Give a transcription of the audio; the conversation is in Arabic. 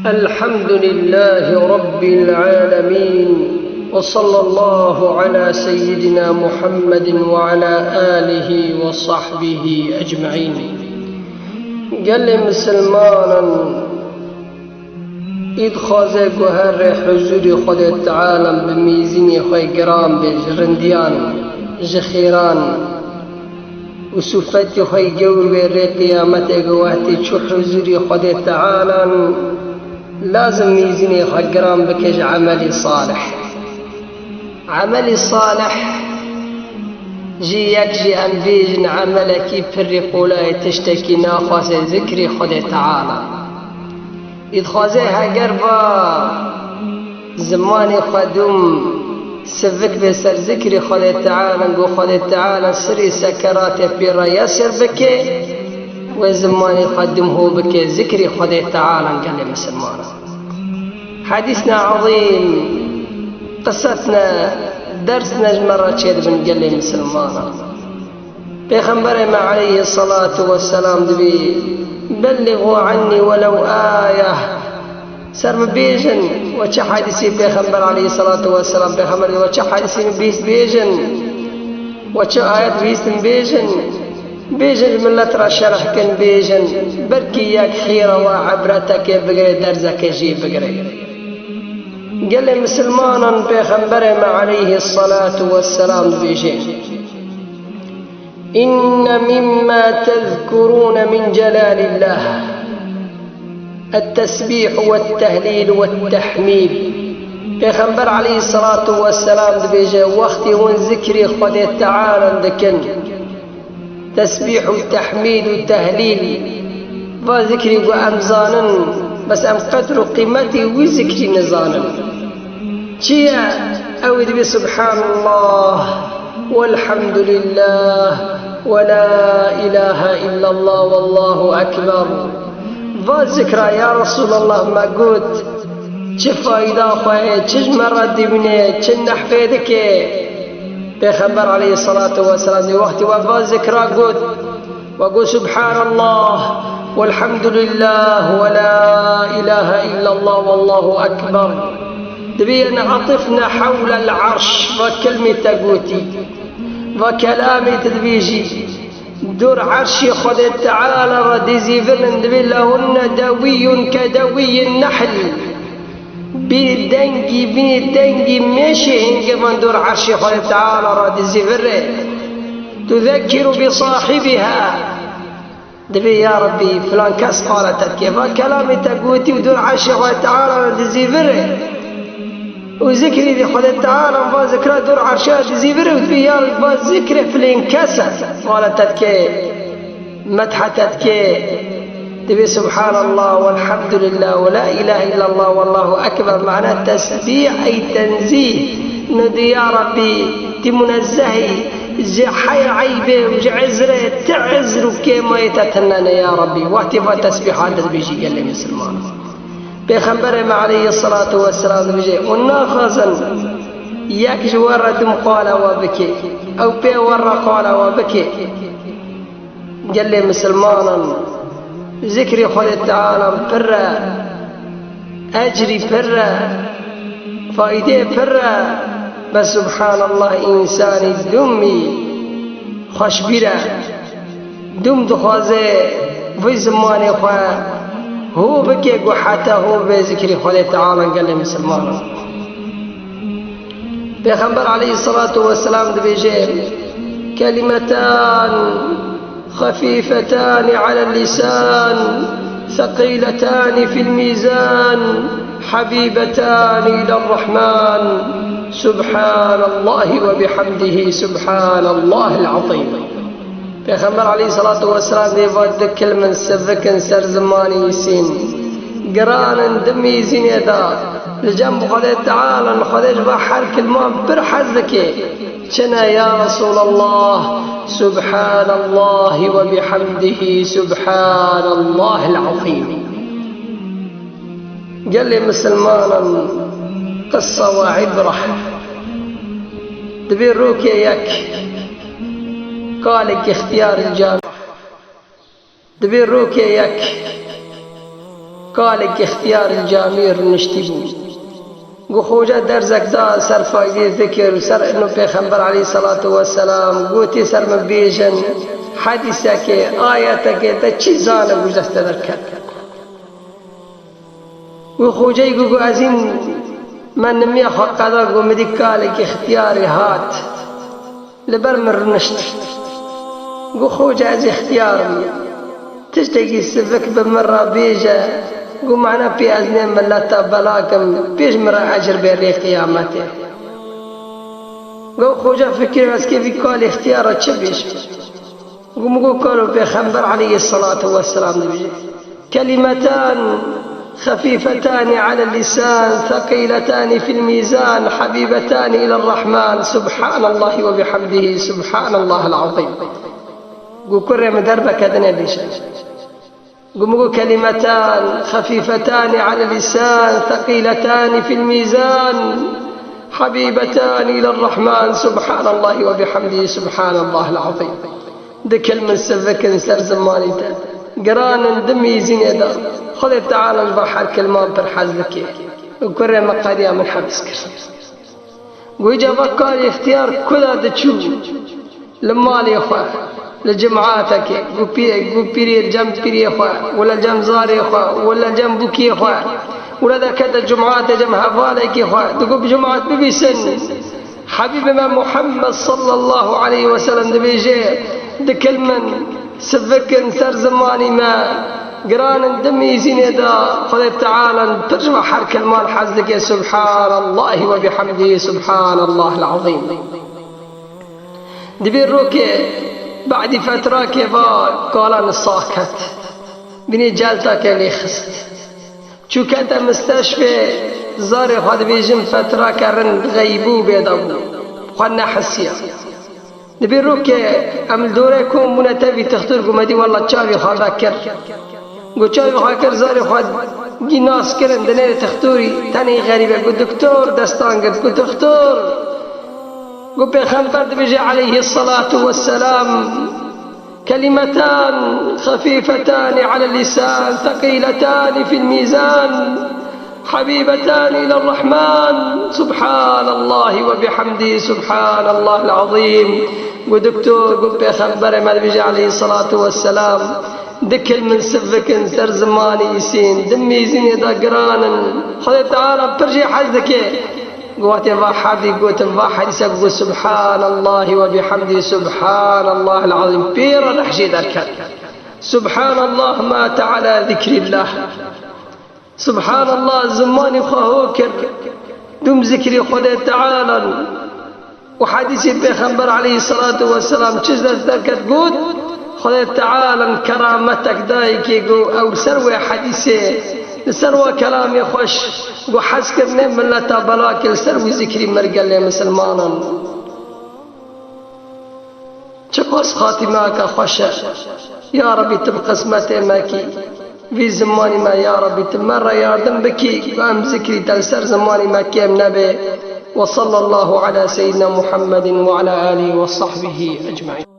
الحمد لله رب العالمين، وصلى الله على سيدنا محمد وعلى آله وصحبه أجمعين. قال مسلمانا إذ خوزي قهر حزوري خود تعالى بميزيني خوي قرام بجرنديان جخيران وسفتي خوي جور بيري قيامتي قواتي شو حزوري خود تعالى لازم ميزيني خوي قرام بكج عملي صالح. عملي صالح جي أنبيجن عملك فرقولا تشتكي ناخوز ذكري خود تعالى. إذ خوزيها قربا زماني خدوم سفك بسر ذكري خود تعالى نقول خود تعالى سري سكرات بيرا يسر بكي وزماني خدوم هو بكي ذكري خود تعالى قال مسلمانا. حديثنا عظيم، قصتنا درسنا مرة شيد بن قال مسلمانا. بيغمبرنا عليه الصلاة والسلام دبي بلغوا عني ولو آية سر بيجن وش حديثي بيغمبر عليه الصلاة والسلام بيغمبر وش حديثي بيس بيجن وش آيات بيس بيجن من لا ترى شرح كن بيجن بركي ياك خيرة وعبرتك بقري درزك جيب بقري. قال مسلمانا بيغمبرنا عليه الصلاة والسلام بيجن إن مما تذكرون من جلال الله التسبيح والتهليل والتحميد. بيغمبر عليه الصلاة والسلام بيجي وقتي هون ذكري خد تعالى ذكن تسبيح وتحميد وتهليل وذكري وأمزانا بس أم قدر قيمتي وذكري نزانا شيء أود بسبحان الله والحمد لله ولا إله إلا الله والله أكبر. فالذكرى يا رسول الله ما قلت شفايدا خوي مرة دبني نحفيدك بخبر عليه الصلاة والسلام وقت وفالذكرى قلت وقل سبحان الله والحمد لله ولا إله إلا الله والله أكبر. دبينا عطفنا حول العرش وكلمة قوتي وكلامي تدبيجي دور عرشي خد تعالى رديزي فلن لهن دوي كدوي النحل بين ماشي هنجمان دور عرشي خد تعالى رديزي فلن تذكر بصاحبها دبي يا ربي فلان كاس قالت كيف كلامي تقوتي ودور عرشي خد تعالى رديزي فلن وذكري ذي خد تعالى وذكرى دور عرشات زيبر وذبيال وذكرى في الانكسر قالت تتكي مدحة تتكي تبي سبحان الله والحمد لله ولا إله إلا الله والله أكبر. معنى التسبيح أي تنزيه ندي يا ربي تمنزهي حي عيبه وجعزره تعزر كما يتتنن يا ربي واحتفى تسبيحات بيجي قال لي مسلمان. بيغمبرنا عليه الصلاة والسلام بيجي وناخذا ياك ورد قال وبكي أو بي ور قال وبكي. قال لي مسلمانا ذكري خد تعالى فرة أجري فرة فايدة فرة بس سبحان الله إنساني دمي خشبيرة دم دخوزي في زماني خواه هو بكي حتى هو بذكر خد تعالى. قال لي مسلمان بيغمبر عليه الصلاة والسلام بيجي كلمتان خفيفتان على اللسان ثقيلتان في الميزان حبيبتان إلى الرحمن سبحان الله وبحمده سبحان الله العظيم. بيغمبر عليه الصلاة والسلام يفاد كلمة سفكن سر زماني يسين قرانا دمي زين يدا الجنب خذ تعالى خذ بحر كلمة برحزك شنا يا رسول الله سبحان الله وبحمده سبحان الله العظيم. قال لي مسلمانا قصة وعبرة تبي الروكية ياك قال لك اختيار الجامع دبي الروكي ياك قالك اختيار الجامير نشتبو قو خوجة درزك دا سر فايدي ذكر سر انو پیغمبر عليه الصلاة والسلام قوتي سر مبيجن حديثك آياتك دا چیزانا گوزست درکر قو خوجة قو ازين من نمي حقا قو مدي قالك اختياري هات لبر من رنشت قو خوجة از اختياري تشتكي سفك بمرة بيجا قو معنا في أزنين من لا تبلاكم بيش مرة عجر بيري قيامته قو خوجة فكر بس كيف قال اختياره تشبيش قو مقو قالوا بيخنبر عليه الصلاة والسلام نبيجي كلمتان خفيفتان على اللسان ثقيلتان في الميزان حبيبتان إلى الرحمن سبحان الله وبحمده سبحان الله العظيم قو كره مدربك هذا اللسان قو كلمتان خفيفتان على اللسان ثقيلتان في الميزان حبيبتان إلى الرحمن سبحان الله وبحمده سبحان الله العظيم ده كلمة سفك سر زماني قران دمي زين دا خذ تعالى نبحر كلمان برحز لك وكره مقاديا من حبسك ويجا قال اختيار كذا دتشوف لما لي اخوه لجمعاتك قو بيري الجنب بيري اخوه ولا جنب زاري اخوه ولا جنب بوكي اخوه ولا ذا كذا جمعات جنب هفالك اخوه تقول بجمعات ببي سن حبيبنا محمد صلى الله عليه وسلم دبيجي دكلمن سفكن سر زماني ما قران دمي زين دا خذ تعالى ترجمع حرك المال حزك سبحان الله وبحمده سبحان الله العظيم دبي الروكي بعد فترة كيفا قال نصاكت بني جالتك اللي خست شو كانت مستشفى زاري خد بيجم فترة كرن غيبو بيضبو خلنا حسيا نبي روكي عمل دوريكم منتبي تختار قمدي والله تشافي خاكر قو تشافي خاكر زاري خد ناس كرن دنيا تختوري تاني غريبة قو دكتور دستان قد قو دكتور قو بيخنبر بيجي عليه الصلاة والسلام كلمتان خفيفتان على اللسان ثقيلتان في الميزان حبيبتان إلى الرحمن سبحان الله وبحمده سبحان الله العظيم ودكتور قل بيخبر ما بيجي عليه الصلاة والسلام دكل من سفك سر زماني يسين دمي يزين يدا قرانا خذ تعالى برجي حزك قوات واحد قوت واحد يقول سبحان الله وبحمده سبحان الله العظيم بيرا نحشي ذكر سبحان الله ما تعالى ذكر الله سبحان الله زماني خهوكر دم ذكري خدا تعالى وحديث بيخنبر عليه الصلاة والسلام تشزد ذكر قد خدا تعالى كرامتك دايكي أو سروي حديثي سروي كلامي خوش وحسكر نيم من لا تابلاك سروي ذكري مرقل يا مسلمانا شقص خاتماك خوش يا ربي تبقى قسمتي ماكي في زماني ما يا ربي تمر يا دم بكي قام ذكري تلسر زماني ما كيم نبي وصلى الله على سيدنا محمد وعلى آله وصحبه أجمعين.